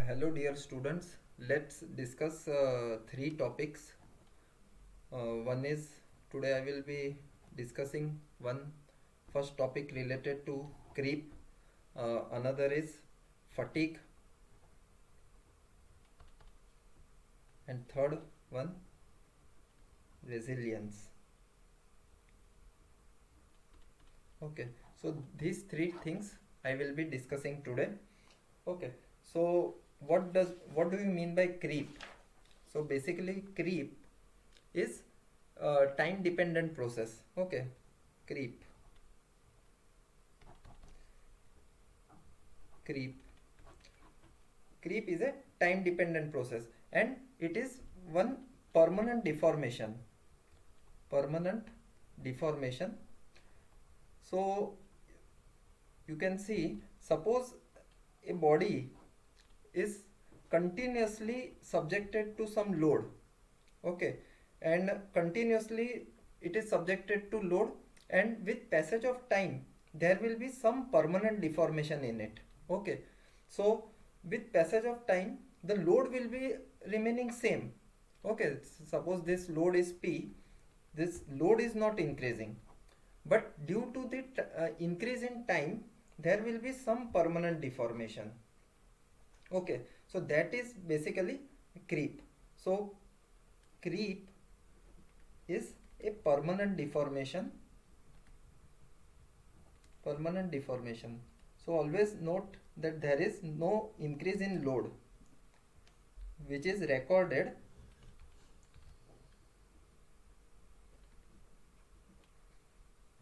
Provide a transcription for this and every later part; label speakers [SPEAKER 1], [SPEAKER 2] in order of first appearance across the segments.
[SPEAKER 1] Hello dear students, let's discuss three topics. One is today I will be discussing one first topic related to creep, another is fatigue, and third one resilience. Okay, so these three things I will be discussing today. Okay, so what do you mean by creep? So basically creep is a time dependent process. Okay, creep creep creep is a time dependent process, and it is one permanent deformation. So you can see, suppose a body is continuously subjected to some load. Okay, and continuously it is subjected to load, and with passage of time there will be some permanent deformation in it. Okay, so with passage of time the load will be remaining same. Okay, suppose this load is p, this load is not increasing, but due to the increase in time there will be some permanent deformation. Okay, so that is basically creep. So creep is a permanent deformation. So always note that there is no increase in load which is recorded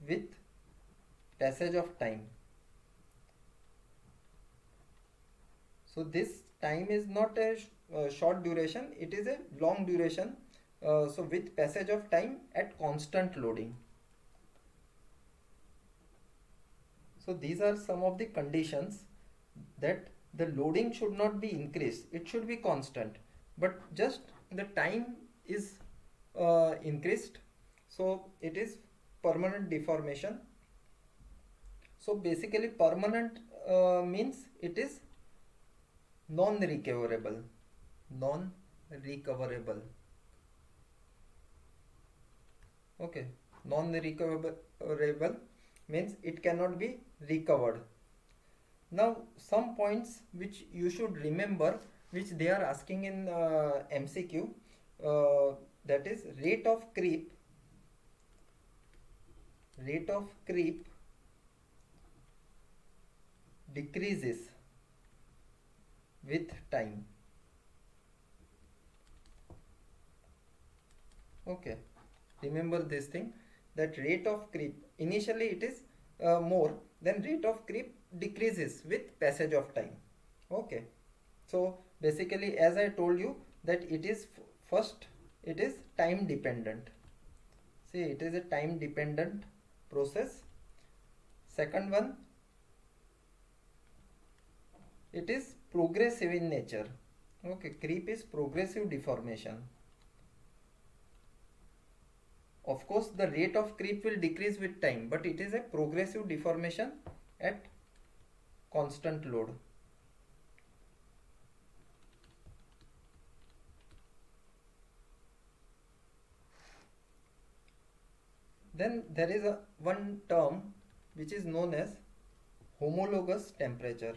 [SPEAKER 1] with passage of time. So this time is not a short duration, it is a long duration. So with passage of time at constant loading. So these are some of the conditions that the loading should not be increased, it should be constant, but just the time is increased, so it is permanent deformation. So basically permanent means it is non-recoverable. Okay, non-recoverable means it cannot be recovered. Now some points which you should remember, which they are asking in MCQ, that is rate of creep decreases with time. Okay, remember this thing, that rate of creep initially it is more, then rate of creep decreases with passage of time. Okay, so basically as I told you that it is first, it is time dependent. See, it is a time dependent process. Second one, it is progressive in nature. Okay, creep is progressive deformation. Of course the rate of creep will decrease with time, but it is a progressive deformation at constant load. Then there is one term which is known as homologous temperature.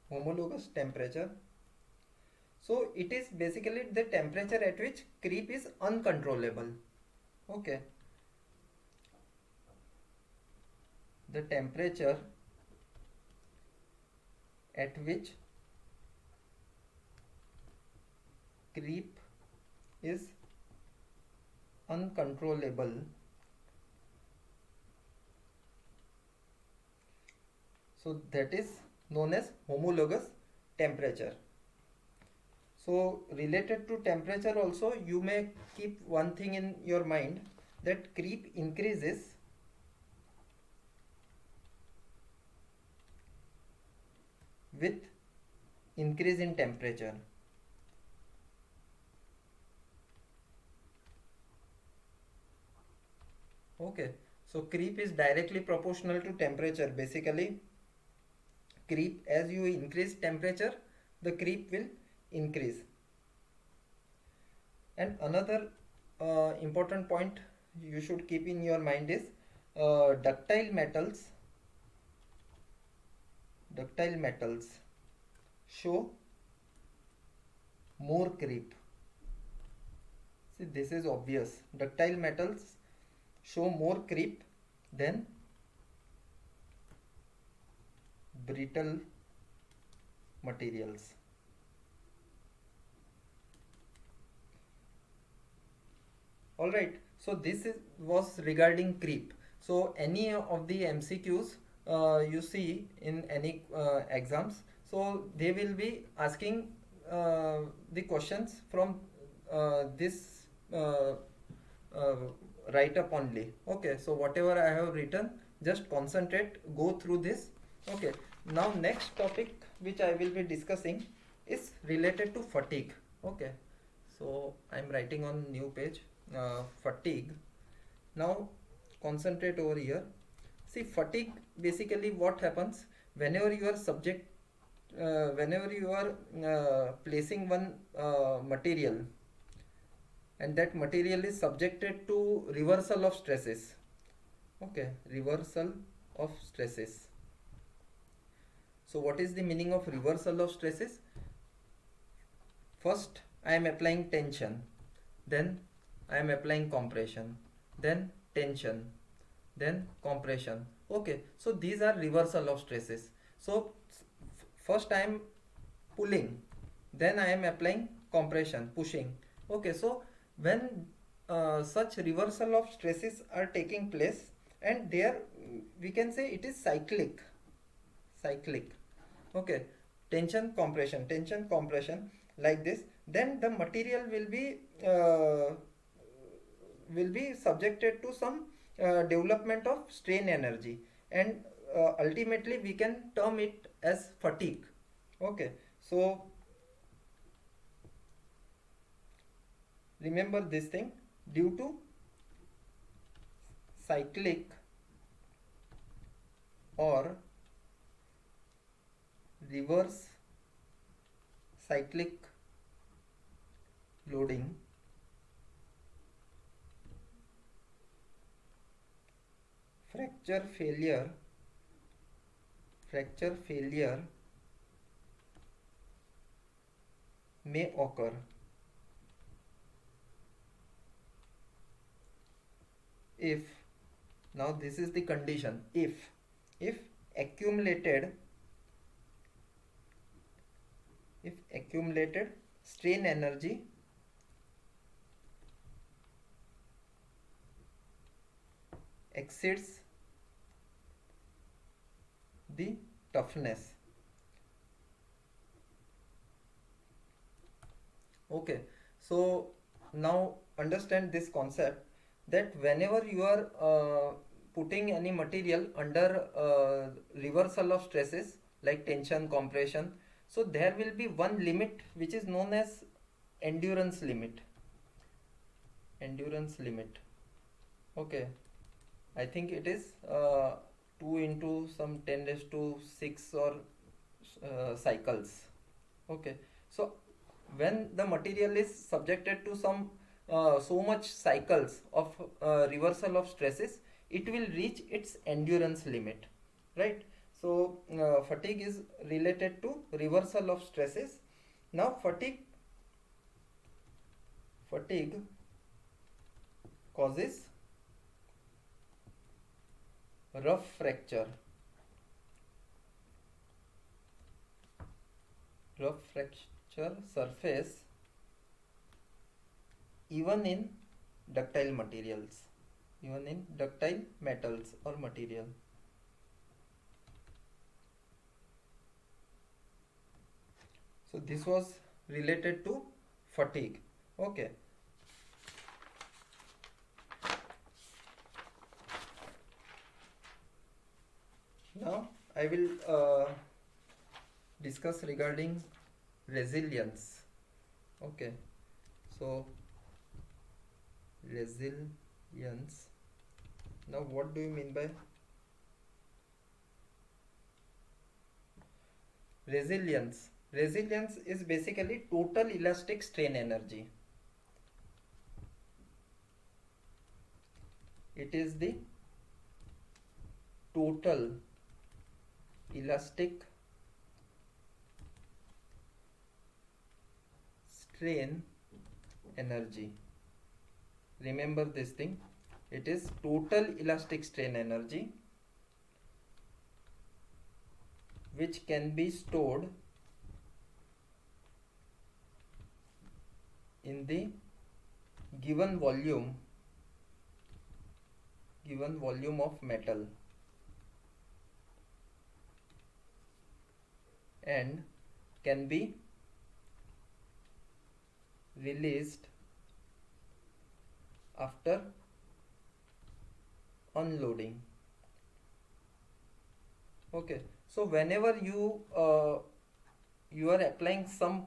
[SPEAKER 1] Homologous temperature. So it is basically the temperature at which creep is uncontrollable. Okay, the temperature at which creep is uncontrollable. So that is known as homologous temperature. So related to temperature also, you may keep one thing in your mind, that creep increases with increase in temperature. Okay, So creep is directly proportional to temperature. Basically, creep, as you increase temperature, the creep will increase. And another important point you should keep in your mind is ductile metals. Ductile metals show more creep. See, this is obvious. Ductile metals show more creep than brittle materials. Alright, so was regarding creep. So any of the MCQs you see in any exams, so they will be asking the questions from this uh, write up only. Okay, so whatever I have written, just concentrate, go through this. Okay, now next topic which I will be discussing is related to fatigue. Okay, so I'm writing on new page. Fatigue. Now concentrate over here. See, fatigue, basically what happens whenever you are whenever you are placing one material, and that material is subjected to reversal of stresses. Okay, reversal of stresses. So what is the meaning of reversal of stresses? First I am applying tension, then I am applying compression, then tension, then compression. Okay, so these are reversal of stresses. So first I am pulling, then I am applying compression, pushing. Okay, so when such reversal of stresses are taking place, and there we can say it is cyclic. Okay, tension compression, like this, then the material will be subjected to some development of strain energy, and ultimately we can term it as fatigue. Okay, so remember this thing, due to cyclic or reverse cyclic loading, fracture failure may occur if, now this is the condition, if accumulated strain energy exceeds the toughness. Okay, so now understand this concept, that whenever you are putting any material under reversal of stresses like tension, compression, so there will be one limit which is known as endurance limit. Okay, I think it is 2 into some 10 raised to 6 or cycles. Okay, so when the material is subjected to some so much cycles of reversal of stresses, it will reach its endurance limit, right? So fatigue is related to reversal of stresses. Now fatigue causes rough fracture surface even in ductile metals or material. So this was related to fatigue. Okay, now I will discuss regarding resilience. Okay, so resilience Now what do you mean by resilience? Resilience is basically total elastic strain energy. It is the total elastic strain energy. Remember this thing. It is total elastic strain energy which can be stored in the given volume of metal and can be released after unloading. Okay, so whenever you are applying some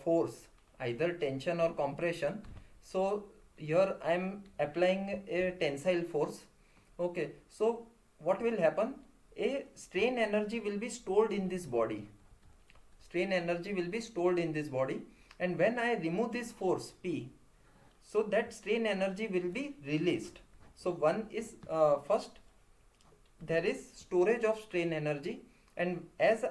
[SPEAKER 1] force, either tension or compression, so here I am applying a tensile force. Okay, so what will happen? A strain energy will be stored in this body. Strain energy will be stored in this body, and when I remove this force P, so that strain energy will be released. So one is first there is storage of strain energy, and as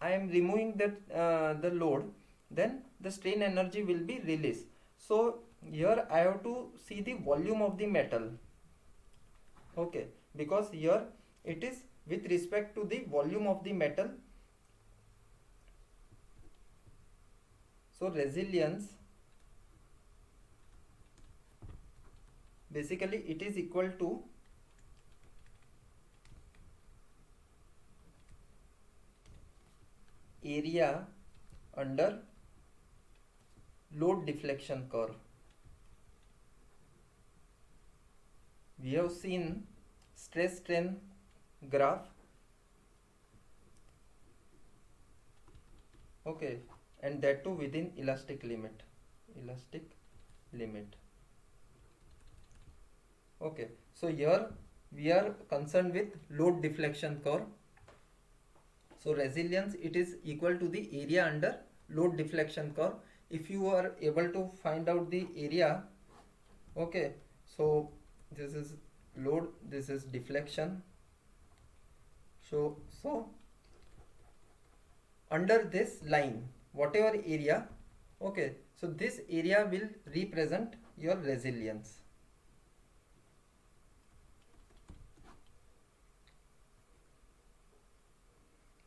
[SPEAKER 1] I am removing that the load, then the strain energy will be released. So here I have to see the volume of the metal. Okay, because here it is with respect to the volume of the metal. So resilience, basically it is equal to area under load deflection curve. We have seen stress strain graph. Okay, and that too within elastic limit. Okay, so here we are concerned with load deflection curve. So resilience, it is equal to the area under load deflection curve. If you are able to find out the area, okay, so this is load, this is deflection. So under this line, whatever area, okay, so this area will represent your resilience.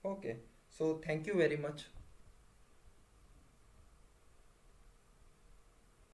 [SPEAKER 1] Okay, so thank you very much.